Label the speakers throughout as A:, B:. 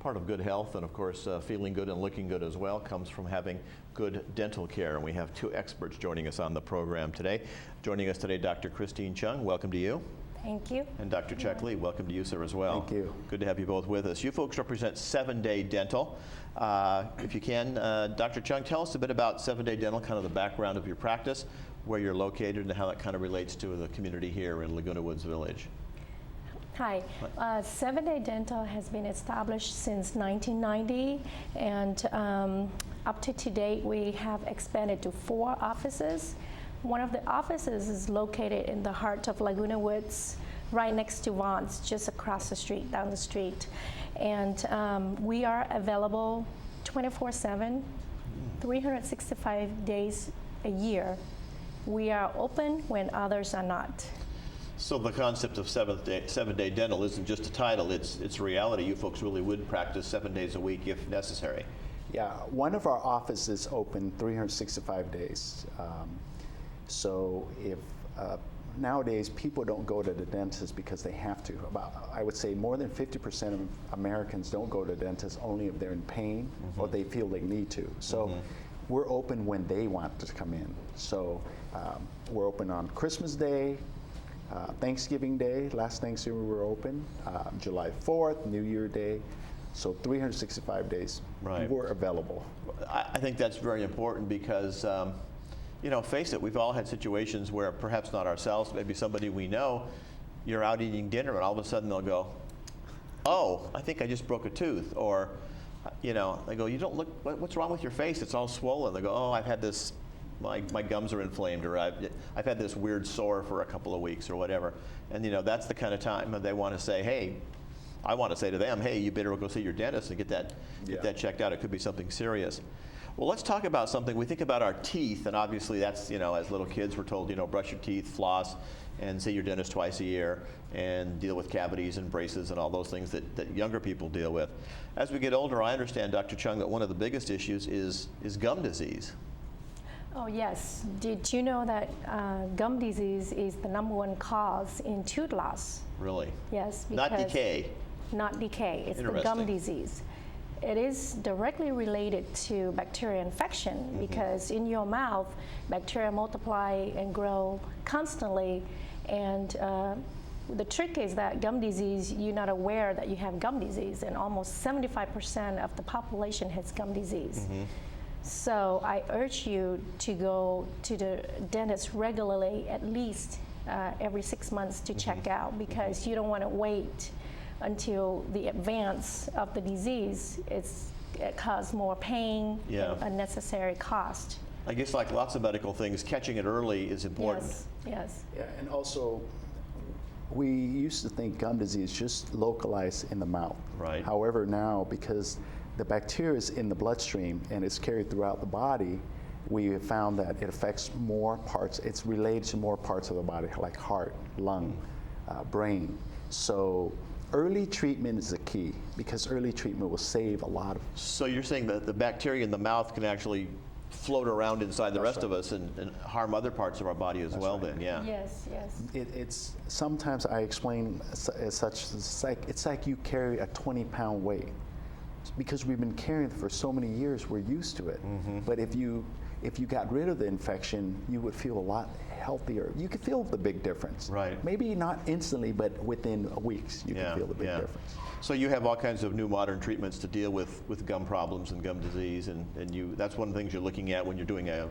A: part of good health, and of course feeling good and looking good as well, comes from having good dental care. And we have two experts joining us on the program today. Joining us today, Dr. Christine Chung, welcome to you.
B: Thank you.
A: And Dr. Chuck Lee, welcome to you, sir, as well.
C: Thank you.
A: Good to have you both with us. You folks represent 7 Day Dental. If you can, Dr. Chung, tell us a bit about 7 Day Dental, kind of the background of your practice, where you're located, and how that kind of relates to the community here in Laguna Woods Village.
B: Hi. 7 Day Dental has been established since 1990, and up to today we have expanded to 4 offices. One of the offices is located in the heart of Laguna Woods, right next to Vaughn's, just across the street, down the street. And we are available 24/7, 365 days a year. We are open when others are not.
A: So the concept of 7 Day Dental isn't just a title, it's reality. You folks really would practice 7 days a week if necessary.
C: Yeah, one of our offices open 365 days. So if nowadays people don't go to the dentist because they have to. I would say more than 50% of Americans don't go to the dentist only if they're in pain or they feel they need to. So we're open when they want to come in. So we're open on Christmas Day, Thanksgiving Day. Last Thanksgiving we were open, July 4th, New Year Day. So 365 days we're available.
A: I think that's very important because you know, face it, we've all had situations where perhaps not ourselves, maybe somebody we know, you're out eating dinner and all of a sudden they'll go, oh, I think I just broke a tooth. Or, you know, they go, you don't look, what's wrong with your face? It's all swollen. They go, oh, I've had this, my gums are inflamed, or I've had this weird sore for a couple of weeks or whatever. And you know, that's the kind of time they want to say, hey, I want to say to them, hey, you better go see your dentist and get that checked out. It could be something serious. Well, let's talk about something. We think about our teeth, and obviously that's, you know, as little kids we're told, you know, brush your teeth, floss, and see your dentist twice a year, and deal with cavities and braces and all those things that younger people deal with. As we get older, I understand, Dr. Chung, that one of the biggest issues is gum disease.
B: Oh yes. Did you know that gum disease is the #1 cause in tooth loss?
A: Really?
B: Yes.
A: Not decay?
B: Not decay. It's the gum disease. It is directly related to bacterial infection because in your mouth, bacteria multiply and grow constantly. And the trick is that gum disease, you're not aware that you have gum disease, and almost 75% of the population has gum disease. So I urge you to go to the dentist regularly, at least every 6 months to check out, because you don't want to wait until the advance of the disease. It causes more pain and unnecessary cost.
A: I guess like lots of medical things, catching it early is important.
B: Yes.
C: Yeah, and also we used to think gum disease just localized in the mouth.
A: Right.
C: However, now because the bacteria is in the bloodstream and it's carried throughout the body, we have found that it affects more parts. It's related to more parts of the body, like heart, lung, brain. So early treatment is the key, because early treatment will save a lot of. So
A: you're saying that the bacteria in the mouth can actually float around inside the rest of us and harm other parts of our body as well then, yeah.
B: Yes, yes.
C: It's sometimes I explain as such, it's like you carry a 20-pound weight. Because we've been carrying it for so many years, we're used to it. But if you got rid of the infection, you would feel a lot healthier. You could feel the big difference.
A: Right.
C: Maybe not instantly, but within weeks you can feel the big difference.
A: So you have all kinds of new modern treatments to deal with gum problems and gum disease, and that's one of the things you're looking at when you're doing an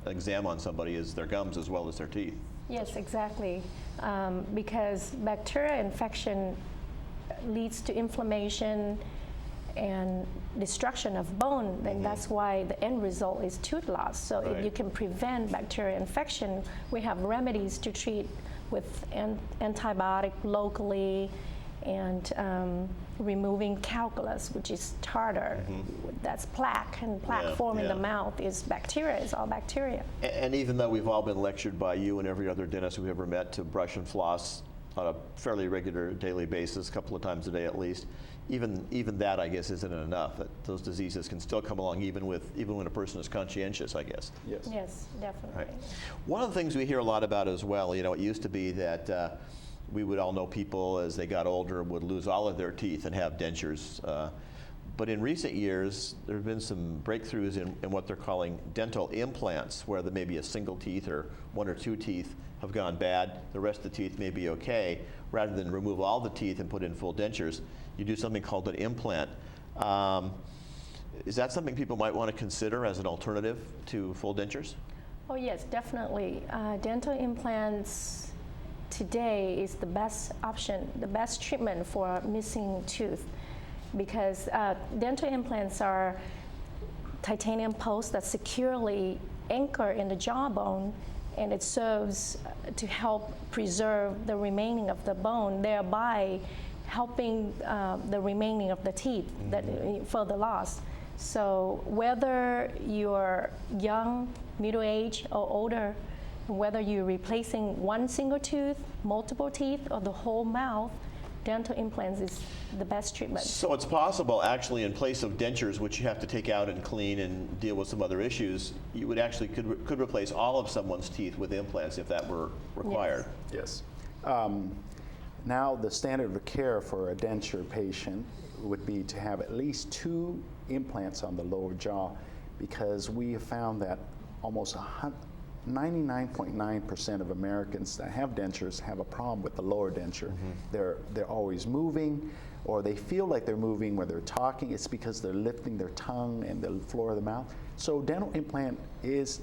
A: exam on somebody, is their gums as well as their teeth.
B: Yes, exactly. Because bacterial infection leads to inflammation and destruction of bone, then that's why the end result is tooth loss. So if you can prevent bacterial infection, we have remedies to treat with antibiotic locally, and removing calculus, which is tartar. That's plaque, and plaque form in the mouth is bacteria, it's all bacteria.
A: And even though we've all been lectured by you and every other dentist we've ever met to brush and floss on a fairly regular daily basis, a couple of times a day at least, even that, I guess, isn't enough. That those diseases can still come along even when a person is conscientious, I guess.
C: Yes.
B: Yes, definitely.
A: Right. One of the things we hear a lot about as well, you know, it used to be that we would all know people as they got older would lose all of their teeth and have dentures. But in recent years, there have been some breakthroughs in what they're calling dental implants, where there may be a single teeth or one or two teeth have gone bad, the rest of the teeth may be okay. Rather than remove all the teeth and put in full dentures, you do something called an implant. Is that something people might want to consider as an alternative to full dentures?
B: Oh yes, definitely. Dental implants today is the best option, the best treatment for missing tooth, because dental implants are titanium posts that securely anchor in the jawbone, and it serves to help preserve the remaining of the bone, thereby helping the remaining of the teeth that further lost. So whether you're young, middle-aged, or older, whether you're replacing one single tooth, multiple teeth, or the whole mouth, dental implants is the best treatment.
A: So it's possible, actually, in place of dentures, which you have to take out and clean and deal with some other issues, you would actually could replace all of someone's teeth with implants if that were required.
C: Yes. Now the standard of care for a denture patient would be to have at least 2 implants on the lower jaw, because we have found that almost 99.9% of Americans that have dentures have a problem with the lower denture. They're always moving, or they feel like they're moving when they're talking. It's because they're lifting their tongue and the floor of the mouth. So dental implant is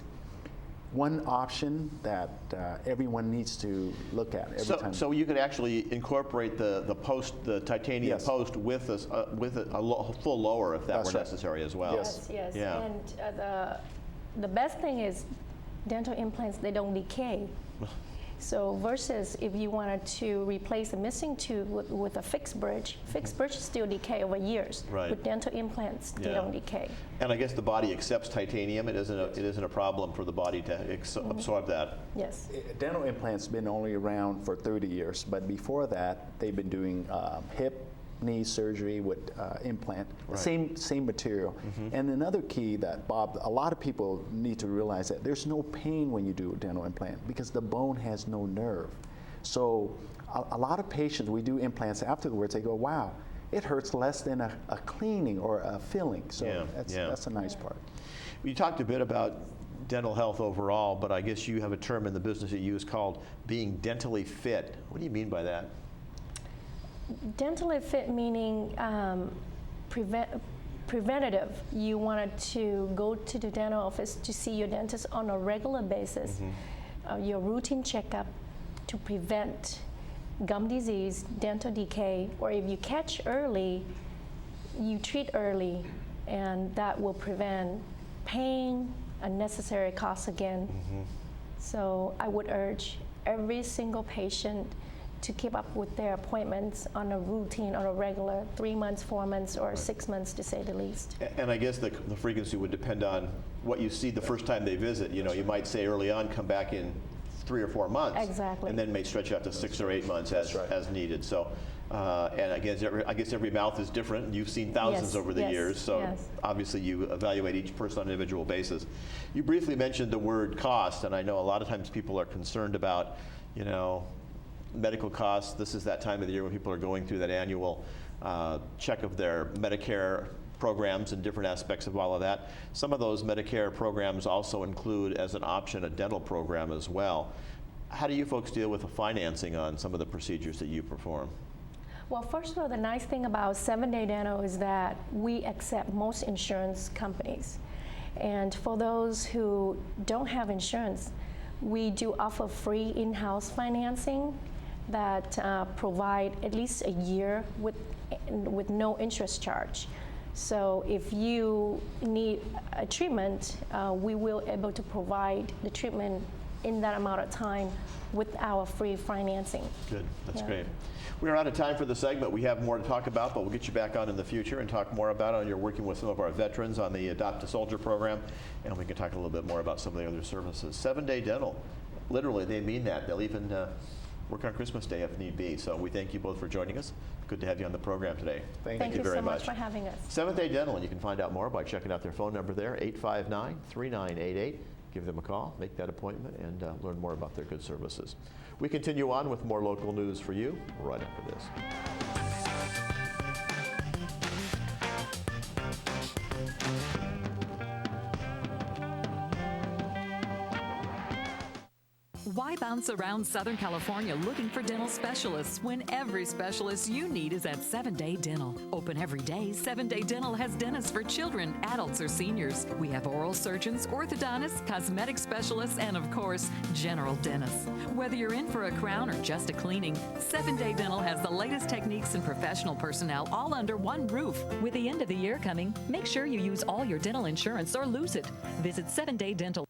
C: one option that everyone needs to look at every time.
A: So you could actually incorporate the titanium
C: Yes.
A: post with a full lower if that
C: That's
A: were
C: right.
A: necessary as well.
C: Yes.
B: Yes.
A: Yeah.
B: And the best thing is dental implants, they don't decay. So versus if you wanted to replace a missing tooth with a fixed bridge still decay over years.
A: Right.
B: With dental implants, they
A: Yeah.
B: don't decay.
A: And I guess the body accepts titanium. It isn't a problem for the body to absorb that.
B: Yes.
C: Dental implants been only around for 30 years, but before that, they've been doing hip, knee surgery with implant,
A: Right.
C: same material. And another key that, Bob, a lot of people need to realize that there's no pain when you do a dental implant because the bone has no nerve. So a lot of patients, we do implants afterwards, they go, wow, it hurts less than a cleaning or a filling. So
A: Yeah,
C: that's a nice part.
A: You talked a bit about dental health overall, but I guess you have a term in the business that you use called being dentally fit. What do you mean by that?
B: Dentally fit meaning preventative. You wanted to go to the dental office to see your dentist on a regular basis, your routine checkup to prevent gum disease, dental decay, or if you catch early, you treat early, and that will prevent pain, unnecessary costs again. So I would urge every single patient to keep up with their appointments on a routine, on a regular 3 months, 4 months, or 6 months to say the least.
A: And I guess the frequency would depend on what you see the first time they visit. You know, you might say early on, come back in 3 or 4 months.
B: Exactly.
A: And then may stretch out to 6 or 8 months as needed. So, and I guess every mouth is different. You've seen thousands
B: Yes,
A: over the
B: yes,
A: years, so
B: yes.
A: obviously you evaluate each person on an individual basis. You briefly mentioned the word cost, and I know a lot of times people are concerned about, you know, medical costs. This is that time of the year when people are going through that annual check of their Medicare programs and different aspects of all of that. Some of those Medicare programs also include, as an option, a dental program as well. How do you folks deal with the financing on some of the procedures that you perform?
B: Well, first of all, the nice thing about 7-Day Dental is that we accept most insurance companies. And for those who don't have insurance, we do offer free in-house financing that provide at least a year with no interest charge. So if you need a treatment, we will be able to provide the treatment in that amount of time with our free financing.
A: Good, that's
B: Yeah.
A: great. We're out of time for the segment. We have more to talk about, but we'll get you back on in the future and talk more about it. You're working with some of our veterans on the Adopt a Soldier program, and we can talk a little bit more about some of the other services. 7-Day Dental, literally, they mean that. They'll even work on Christmas Day if need be. So we thank you both for joining us. Good to have you on the program today.
B: Thank you
A: very
B: so much for having us.
A: 7th-Day Dental, and you can find out more by checking out their phone number there, 859-3988. Give them a call, make that appointment, and learn more about their good services. We continue on with more local news for you right after this.
D: Why bounce around Southern California looking for dental specialists when every specialist you need is at 7 Day Dental? Open every day, 7 Day Dental has dentists for children, adults, or seniors. We have oral surgeons, orthodontists, cosmetic specialists, and of course, general dentists. Whether you're in for a crown or just a cleaning, 7 Day Dental has the latest techniques and professional personnel all under one roof. With the end of the year coming, make sure you use all your dental insurance or lose it. Visit 7 Day Dental.